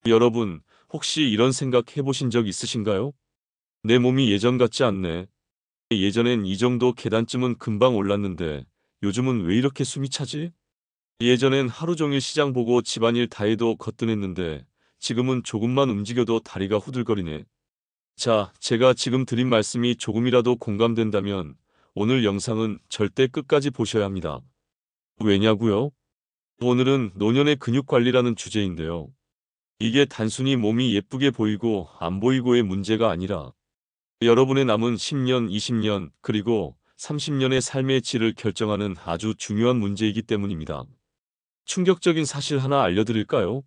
여러분, 혹시 이런 생각 해보신 적 있으신가요? 내 몸이 예전 같지 않네. 예전엔 이 정도 계단쯤은 금방 올랐는데 요즘은 왜 이렇게 숨이 차지? 예전엔 하루 종일 시장 보고 집안일 다 해도 거뜬했는데 지금은 조금만 움직여도 다리가 후들거리네. 자, 제가 지금 드린 말씀이 조금이라도 공감된다면 오늘 영상은 절대 끝까지 보셔야 합니다. 왜냐고요? 오늘은 노년의 근육 관리라는 주제인데요. 이게 단순히 몸이 예쁘게 보이고 안 보이고의 문제가 아니라 여러분의 남은 10년, 20년, 그리고 30년의 삶의 질을 결정하는 아주 중요한 문제이기 때문입니다. 충격적인 사실 하나 알려드릴까요?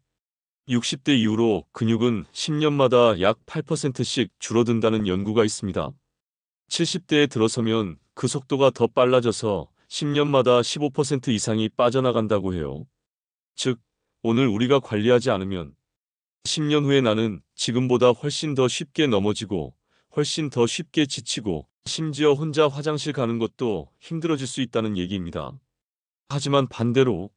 60대 이후로 근육은 10년마다 약 8%씩 줄어든다는 연구가 있습니다. 70대에 들어서면 그 속도가 더 빨라져서 10년마다 15% 이상이 빠져나간다고 해요. 즉, 오늘 우리가 관리하지 않으면 10년 후에 나는 지금보다 훨씬 더 쉽게 넘어지고 훨씬 더 쉽게 지치고 심지어 혼자 화장실 가는 것도 힘들어질 수 있다는 얘기입니다. 하지만 반대로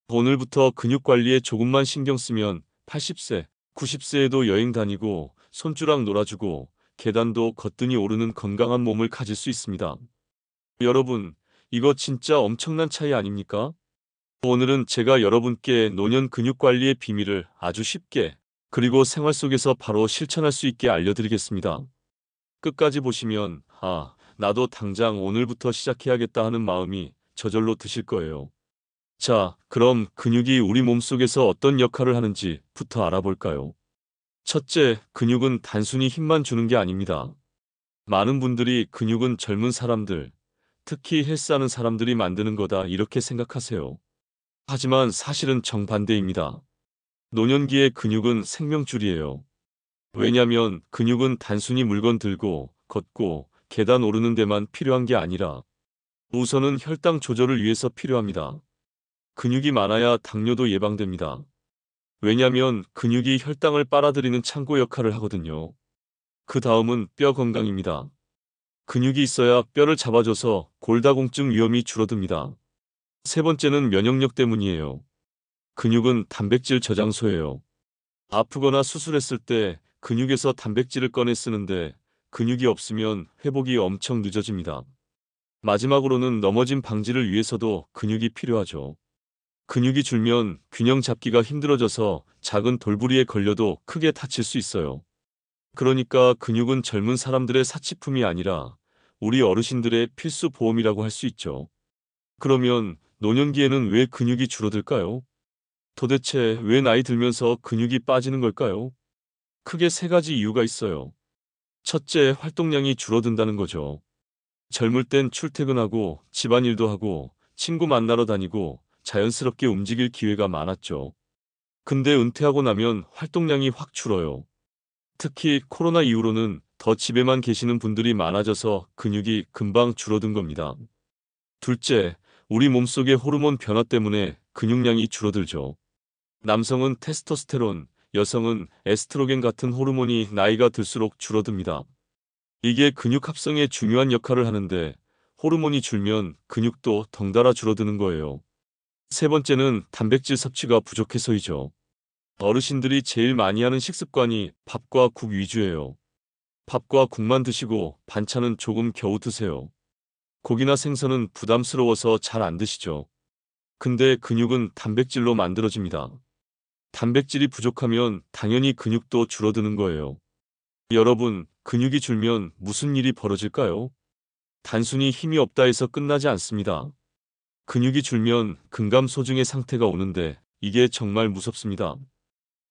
오늘부터 근육 관리에 조금만 신경 쓰면 80세, 90세에도 여행 다니고 손주랑 놀아주고 계단도 거뜬히 오르는 건강한 몸을 가질 수 있습니다. 여러분, 이거 진짜 엄청난 차이 아닙니까? 오늘은 제가 여러분께 노년 근육 관리의 비밀을 아주 쉽게 그리고 생활 속에서 바로 실천할 수 있게 알려드리겠습니다. 끝까지 보시면 나도 당장 오늘부터 시작해야겠다 하는 마음이 저절로 드실 거예요. 자, 그럼 근육이 우리 몸속에서 어떤 역할을 하는지부터 알아볼까요? 첫째, 근육은 단순히 힘만 주는 게 아닙니다. 많은 분들이 근육은 젊은 사람들, 특히 헬스하는 사람들이 만드는 거다 이렇게 생각하세요. 하지만 사실은 정반대입니다. 노년기의 근육은 생명줄이에요. 왜냐면 근육은 단순히 물건 들고 걷고 계단 오르는 데만 필요한 게 아니라 우선은 혈당 조절을 위해서 필요합니다. 근육이 많아야 당뇨도 예방됩니다. 왜냐면 근육이 혈당을 빨아들이는 창고 역할을 하거든요. 그 다음은 뼈 건강입니다. 근육이 있어야 뼈를 잡아줘서 골다공증 위험이 줄어듭니다. 세 번째는 면역력 때문이에요. 근육은 단백질 저장소예요. 아프거나 수술했을 때 근육에서 단백질을 꺼내 쓰는데 근육이 없으면 회복이 엄청 늦어집니다. 마지막으로는 넘어짐 방지를 위해서도 근육이 필요하죠. 근육이 줄면 균형 잡기가 힘들어져서 작은 돌부리에 걸려도 크게 다칠 수 있어요. 그러니까 근육은 젊은 사람들의 사치품이 아니라 우리 어르신들의 필수 보험이라고 할 수 있죠. 그러면 노년기에는 왜 근육이 줄어들까요? 도대체 왜 나이 들면서 근육이 빠지는 걸까요? 크게 세 가지 이유가 있어요. 첫째, 활동량이 줄어든다는 거죠. 젊을 땐 출퇴근하고 집안일도 하고 친구 만나러 다니고 자연스럽게 움직일 기회가 많았죠. 근데 은퇴하고 나면 활동량이 확 줄어요. 특히 코로나 이후로는 더 집에만 계시는 분들이 많아져서 근육이 금방 줄어든 겁니다. 둘째, 우리 몸속의 호르몬 변화 때문에 근육량이 줄어들죠. 남성은 테스토스테론, 여성은 에스트로겐 같은 호르몬이 나이가 들수록 줄어듭니다. 이게 근육 합성에 중요한 역할을 하는데 호르몬이 줄면 근육도 덩달아 줄어드는 거예요. 세 번째는 단백질 섭취가 부족해서이죠. 어르신들이 제일 많이 하는 식습관이 밥과 국 위주예요. 밥과 국만 드시고 반찬은 조금 겨우 드세요. 고기나 생선은 부담스러워서 잘 안 드시죠. 근데 근육은 단백질로 만들어집니다. 단백질이 부족하면 당연히 근육도 줄어드는 거예요. 여러분, 근육이 줄면 무슨 일이 벌어질까요? 단순히 힘이 없다 해서 끝나지 않습니다. 근육이 줄면 근감소증의 상태가 오는데 이게 정말 무섭습니다.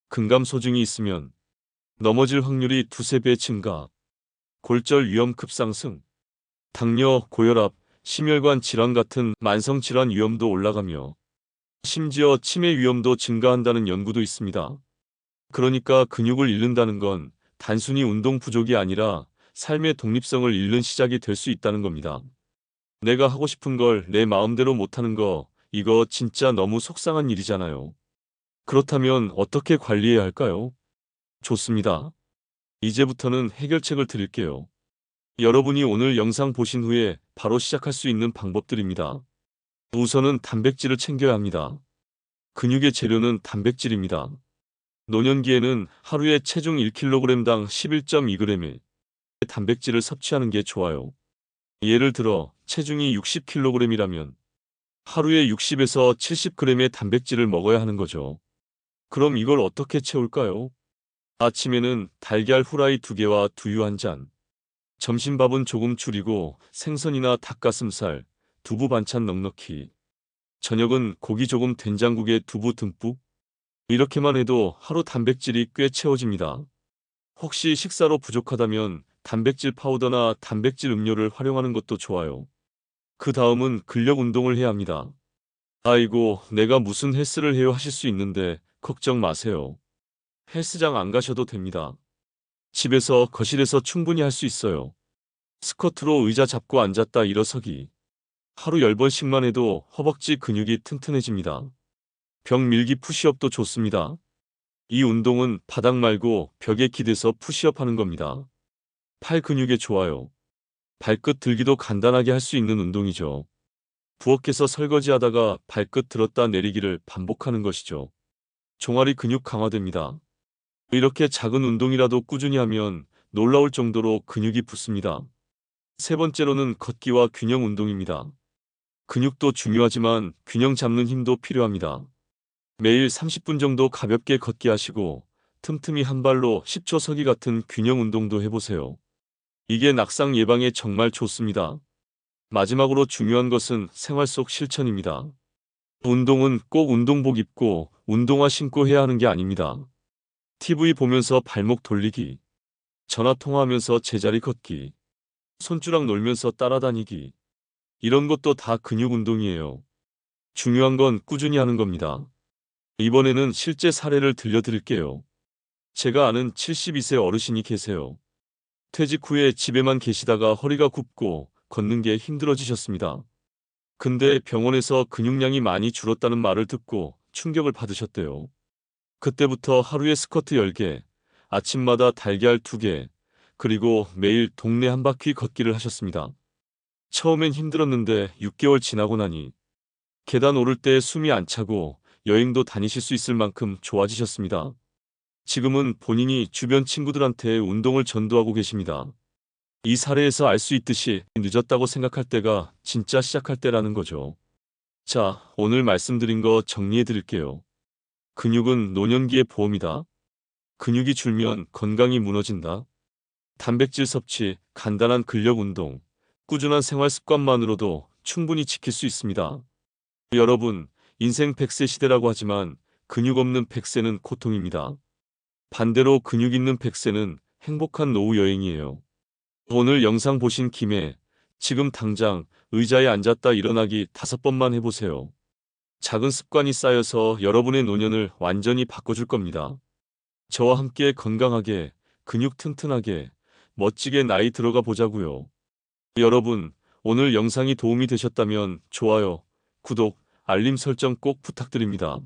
근감소증이 있으면 넘어질 확률이 두세 배 증가, 골절 위험 급상승, 당뇨, 고혈압, 심혈관 질환 같은 만성질환 위험도 올라가며 심지어 치매 위험도 증가한다는 연구도 있습니다. 그러니까 근육을 잃는다는 건 단순히 운동 부족이 아니라 삶의 독립성을 잃는 시작이 될 수 있다는 겁니다. 내가 하고 싶은 걸 내 마음대로 못하는 거, 이거 진짜 너무 속상한 일이잖아요. 그렇다면 어떻게 관리해야 할까요? 좋습니다. 이제부터는 해결책을 드릴게요. 여러분이 오늘 영상 보신 후에 바로 시작할 수 있는 방법들입니다. 우선은 단백질을 챙겨야 합니다. 근육의 재료는 단백질입니다. 노년기에는 하루에 체중 1kg당 11.2g의 단백질을 섭취하는 게 좋아요. 예를 들어 체중이 60kg이라면 하루에 60에서 70g의 단백질을 먹어야 하는 거죠. 그럼 이걸 어떻게 채울까요? 아침에는 달걀 후라이 2개와 두유 1잔, 점심밥은 조금 줄이고 생선이나 닭가슴살, 두부 반찬 넉넉히, 저녁은 고기 조금 된장국에 두부 듬뿍, 이렇게만 해도 하루 단백질이 꽤 채워집니다. 혹시 식사로 부족하다면 단백질 파우더나 단백질 음료를 활용하는 것도 좋아요. 그 다음은 근력 운동을 해야 합니다. 아이고, 내가 무슨 헬스를 해요 하실 수 있는데 걱정 마세요. 헬스장 안 가셔도 됩니다. 집에서 거실에서 충분히 할 수 있어요. 스쿼트로 의자 잡고 앉았다 일어서기. 하루 10번씩만 해도 허벅지 근육이 튼튼해집니다. 벽 밀기 푸시업도 좋습니다. 이 운동은 바닥 말고 벽에 기대서 푸시업 하는 겁니다. 팔 근육에 좋아요. 발끝 들기도 간단하게 할 수 있는 운동이죠. 부엌에서 설거지하다가 발끝 들었다 내리기를 반복하는 것이죠. 종아리 근육 강화됩니다. 이렇게 작은 운동이라도 꾸준히 하면 놀라울 정도로 근육이 붙습니다. 세 번째로는 걷기와 균형 운동입니다. 근육도 중요하지만 균형 잡는 힘도 필요합니다. 매일 30분 정도 가볍게 걷기 하시고 틈틈이 한 발로 10초 서기 같은 균형 운동도 해보세요. 이게 낙상 예방에 정말 좋습니다. 마지막으로 중요한 것은 생활 속 실천입니다. 운동은 꼭 운동복 입고 운동화 신고 해야 하는 게 아닙니다. TV 보면서 발목 돌리기, 전화 통화하면서 제자리 걷기, 손주랑 놀면서 따라다니기, 이런 것도 다 근육 운동이에요. 중요한 건 꾸준히 하는 겁니다. 이번에는 실제 사례를 들려드릴게요. 제가 아는 72세 어르신이 계세요. 퇴직 후에 집에만 계시다가 허리가 굽고 걷는 게 힘들어지셨습니다. 근데 병원에서 근육량이 많이 줄었다는 말을 듣고 충격을 받으셨대요. 그때부터 하루에 스쿼트 10개, 아침마다 달걀 2개, 그리고 매일 동네 한 바퀴 걷기를 하셨습니다. 처음엔 힘들었는데 6개월 지나고 나니 계단 오를 때 숨이 안 차고 여행도 다니실 수 있을 만큼 좋아지셨습니다. 지금은 본인이 주변 친구들한테 운동을 전도하고 계십니다. 이 사례에서 알 수 있듯이 늦었다고 생각할 때가 진짜 시작할 때라는 거죠. 자, 오늘 말씀드린 거 정리해 드릴게요. 근육은 노년기의 보험이다. 근육이 줄면 건강이 무너진다. 단백질 섭취, 간단한 근력 운동, 꾸준한 생활 습관만으로도 충분히 지킬 수 있습니다. 여러분, 인생 100세 시대라고 하지만 근육 없는 100세는 고통입니다. 반대로 근육 있는 100세는 행복한 노후 여행이에요. 오늘 영상 보신 김에 지금 당장 의자에 앉았다 일어나기 5번만 해보세요. 작은 습관이 쌓여서 여러분의 노년을 완전히 바꿔줄 겁니다. 저와 함께 건강하게, 근육 튼튼하게, 멋지게 나이 들어가 보자고요. 여러분, 오늘 영상이 도움이 되셨다면 좋아요, 구독, 알림 설정 꼭 부탁드립니다.